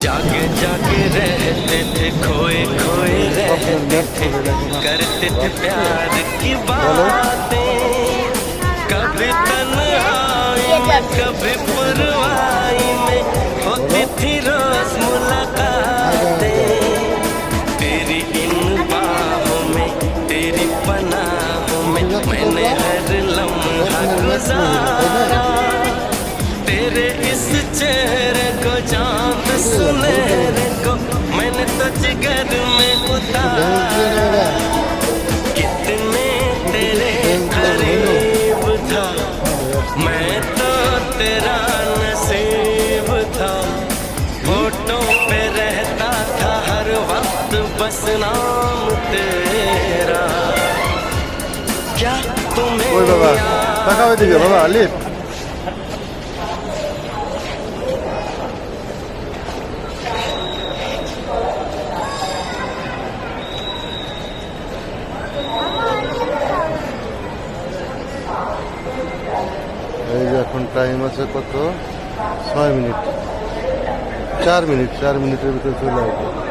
जागे जागे रहते थे, खोए खोए रहते थे, करते थे प्यार की बातें, कभी तन्हाई में कभी पुरवाई में होती थी रोज मुलाकातें। तेरी इन बाहों में तेरी पनाहों में मैंने हर लम्हा गुजारा, तेरे इस चेहरे को चांद सुनहरे को मैंने तो जिगर में उतारा। कितने तेरे करीब था मैं, तो तेरा नसीब था, होठों पे रहता था हर वक्त बस नाम तेरा। क्या तुम्हें बाबा आलिफ এই যে এখন টাইম আছে কত 6 মিনিট, 4 মিনিটের ভিতরে চলে আসবে।